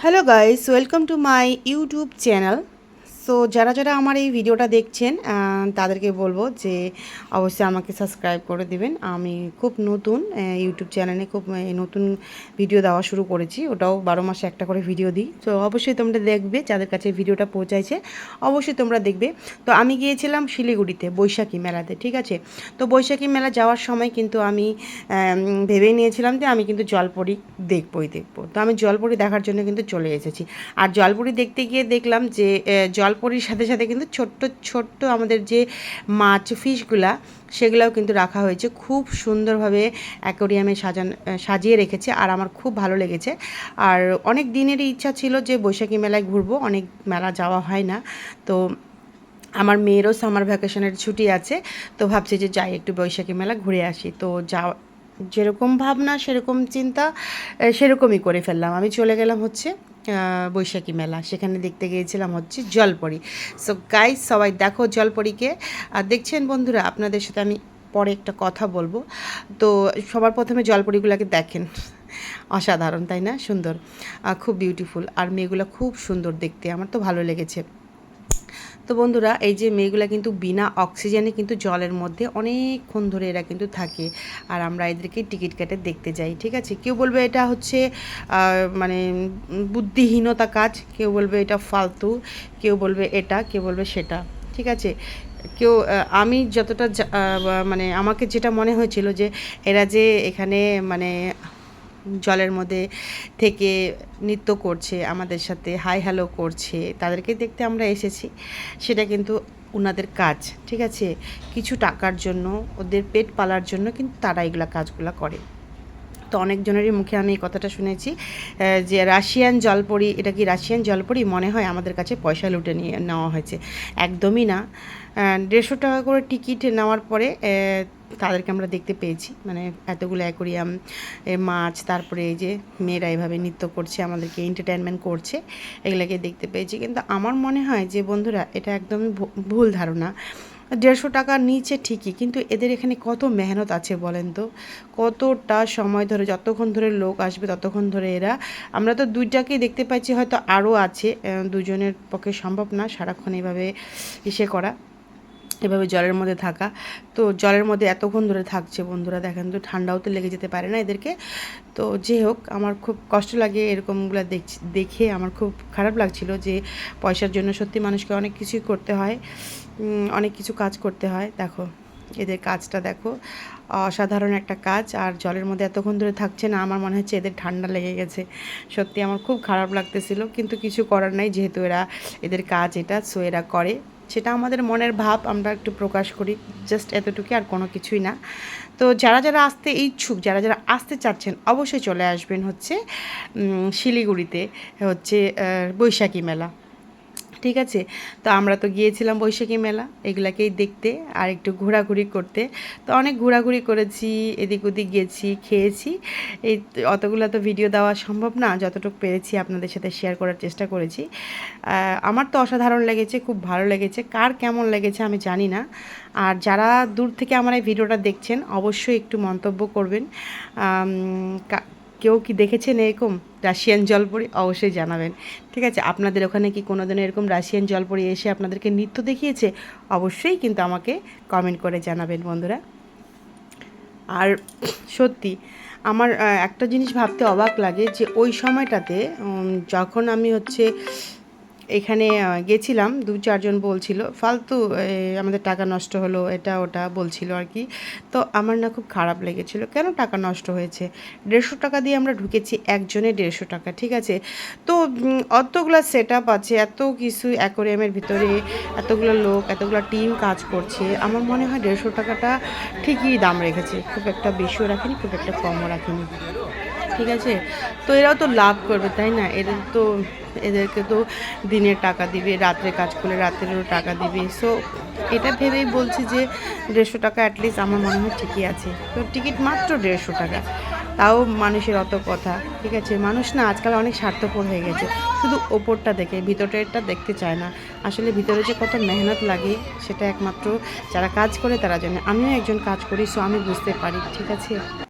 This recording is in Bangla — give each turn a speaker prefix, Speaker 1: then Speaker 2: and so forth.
Speaker 1: Hello guys, welcome to my YouTube channel. So যারা যারা আমার এই ভিডিওটা দেখছেন তাদেরকে বলবো যে অবশ্যই আমাকে সাবস্ক্রাইব করে দিবেন। আমি খুব নতুন ইউটিউব চ্যানেলে খুব নতুন ভিডিও দেওয়া শুরু করেছি, ওটাও 12 মাসে একটা করে ভিডিও দিই। তো অবশ্যই তোমরা দেখবে, যাদের কাছে ভিডিওটা পৌঁছাইছে অবশ্যই তোমরা দেখবে। তো আমি গিয়েছিলাম শিলিগুড়িতে বৈশাখী মেলাতে, ঠিক আছে। তো বৈশাখী মেলা যাওয়ার সময় কিন্তু আমি ভেবেই নিয়েছিলাম যে আমি কিন্তু জলপরি দেখবো। তো আমি জলপরি দেখার জন্য কিন্তু চলে এসেছি। আর জলপরি দেখতে গিয়ে দেখলাম যে জলপরির সাথে সাথে কিন্তু ছোট্ট ছোট্ট আমাদের যে মাছ ফিশগুলা সেগুলোও কিন্তু রাখা হয়েছে, খুব সুন্দরভাবে অ্যাকোরিয়ামে সাজিয়ে রেখেছে। আর আমার খুব ভালো লেগেছে। আর অনেক দিনেরই ইচ্ছা ছিল যে বৈশাখী মেলায় ঘুরবো, অনেক মেলা যাওয়া হয় না। তো আমার মেয়েরও সামার ভ্যাকেশনের ছুটি আছে, তো ভাবছি যে যাই একটু বৈশাখী মেলা ঘুরে আসি। তো যেরকম ভাবনা সেরকম চিন্তা সেরকমই করে ফেললাম। আমি চলে গেলাম হচ্ছে বৈশাখী মেলা, সেখানে দেখতে গিয়েছিলাম হচ্ছে জলপরি। সো গাইস, সবাই দেখো জলপরিকে। আর দেখছেন বন্ধুরা, আপনাদের সাথে আমি পরে একটা কথা বলবো। তো সবার প্রথমে জলপরিগুলোকে দেখেন, অসাধারণ তাই না? সুন্দর, খুব বিউটিফুল। আর মেয়েগুলো খুব সুন্দর দেখতে, আমার তো ভালো লেগেছে। তো বন্ধুরা, এই যে মেয়েগুলা কিন্তু বিনা অক্সিজেনে কিন্তু জলের মধ্যে অনেকক্ষণ ধরে এরা কিন্তু থাকে। আর আমরা এদেরকে টিকিট কেটে দেখতে যাই, ঠিক আছে। কেউ বলবে এটা হচ্ছে মানে বুদ্ধিহীনতা কাজ, কেউ বলবে এটা ফালতু, কেউ বলবে এটা, কেউ বলবে সেটা, ঠিক আছে। কেউ আমি যতটা মানে আমাকে যেটা মনে হয়েছিল যে এরা যে এখানে মানে জলের মধ্যে থেকে নৃত্য করছে, আমাদের সাথে হাই হ্যালো করছে, তাদেরকে দেখতে আমরা এসেছি, সেটা কিন্তু ওনাদের কাজ, ঠিক আছে। কিছু টাকার জন্য, ওদের পেট পালার জন্য কিন্তু তারা এগুলা কাজগুলো করে। তো অনেকজনেরই মুখে আমি এই কথাটা শুনেছি যে রাশিয়ান জলপরি, এটা কি রাশিয়ান জলপরি? মনে হয় আমাদের কাছে পয়সা লুটে নিয়ে নেওয়া হয়েছে। একদমই না। 150 টাকা করে টিকিট নেওয়ার পরে তাদেরকে আমরা দেখতে পেয়েছি, মানে এতগুলো অ্যাকোরিয়াম মাছ, তারপরে এই যে মেয়েরা এভাবে নৃত্য করছে, আমাদেরকে এন্টারটেনমেন্ট করছে, এগুলোকে দেখতে পেয়েছি। কিন্তু আমার মনে হয় যে বন্ধুরা, এটা একদমই ভুল ধারণা। 150 টাকার নিচে ঠিকই, কিন্তু এদের এখানে কত মেহনত আছে বলেন তো, কতটা সময় ধরে, যতক্ষণ ধরে লোক আসবে ততক্ষণ ধরে এরা, আমরা তো দুইটাকেই দেখতে পাচ্ছি, হয়তো আরও আছে, দুজনের পক্ষে সম্ভব না সারাক্ষণ এভাবে করা, এভাবে জলের মধ্যে থাকা। তো জলের মধ্যে এতক্ষণ ধরে থাকছে বন্ধুরা, দেখেন তো, ঠান্ডাও তো লেগে যেতে পারে না এদেরকে। তো যে হোক, আমার খুব কষ্ট লাগে এরকমগুলো দেখে, আমার খুব খারাপ লাগছিল যে পয়সার জন্য সত্যি মানুষকে অনেক কিছুই করতে হয়, অনেক কিছু কাজ করতে হয়। দেখো এদের কাজটা দেখো, অসাধারণ একটা কাজ। আর জলের মধ্যে এতক্ষণ ধরে থাকছে না, আমার মনে হচ্ছে এদের ঠান্ডা লেগে গেছে। সত্যি আমার খুব খারাপ লাগতেছিল, কিন্তু কিছু করার নাই, যেহেতু এদের কাজ এটা, সো এরা করে, সেটা আমাদের মনের ভাব আমরা একটু প্রকাশ করি, জাস্ট এতটুকু, আর কোনো কিছুই না। তো যারা যারা আসতে ইচ্ছুক, যারা যারা আসতে চাচ্ছেন, অবশ্যই চলে আসবেন হচ্ছে শিলিগুড়িতে হচ্ছে বৈশাখী মেলা, ঠিক আছে। তো আমরা তো গিয়েছিলাম বৈশাখী মেলা এগুলাকেই দেখতে আর একটু ঘোরাঘুরি করতে। তো অনেক ঘোরাঘুরি করেছি, এদিক ওদিক গেছি, খেয়েছি। এই অতগুলো তো ভিডিও দেওয়া সম্ভব না, যতটুকু পেরেছি আপনাদের সাথে শেয়ার করার চেষ্টা করেছি। আমার তো অসাধারণ লেগেছে, খুব ভালো লেগেছে। কার কেমন লেগেছে আমি জানি না। আর যারা দূর থেকে আমার এই ভিডিওটা দেখছেন, অবশ্যই একটু মন্তব্য করবেন। কেউ কি দেখেছেন এরকম রাশিয়ান জলপরি? অবশ্যই জানাবেন, ঠিক আছে। আপনাদের ওখানে কি কোনো দিন এরকম রাশিয়ান জলপরি এসে আপনাদেরকে নৃত্য দেখিয়েছে? অবশ্যই কিন্তু আমাকে কমেন্ট করে জানাবেন বন্ধুরা। আর সত্যি আমার একটা জিনিস ভাবতে অবাক লাগে যে ওই সময়টাতে যখন আমি হচ্ছে এখানে গেছিলাম, 2-4 জন বলছিল ফালতু আমাদের টাকা নষ্ট হলো, এটা ওটা বলছিল আর কি। তো আমার না খুব খারাপ লেগেছিল, কেন টাকা নষ্ট হয়েছে? 150 টাকা দিয়ে আমরা ঢুকেছি, একজনে 150 টাকা, ঠিক আছে। তো অতগুলো সেট আপ আছে, এত কিছু অ্যাকোরিয়ামের ভিতরে, এতগুলো লোক, এতগুলো টিম কাজ করছে, আমার মনে হয় 150 টাকাটা ঠিকই দাম রেখেছে, খুব একটা বেশিও রাখেনি, খুব একটা কমও রাখেনি, ঠিক আছে। তো এরাও তো লাভ করবে তাই না, এদেরকে তো দিনের টাকা দিবে, রাত্রে কাজ করলে রাত্রেরও টাকা দিবে। সো এটা ভেবেই বলছি যে 150 টাকা অ্যাটলিস্ট আমার মনে হয় ঠিকই আছে। তো টিকিট মাত্র 150 টাকা, তাও মানুষের অত কথা, ঠিক আছে। মানুষ না আজকাল অনেক স্বার্থপর হয়ে গেছে, শুধু ওপরটা দেখে ভিতরটা দেখতে চায় না। আসলে ভিতরে যে কত মেহনত লাগে সেটা একমাত্র যারা কাজ করে তারা জানে। আমিও একজন কাজ করি, সো আমি বুঝতে পারি, ঠিক আছে।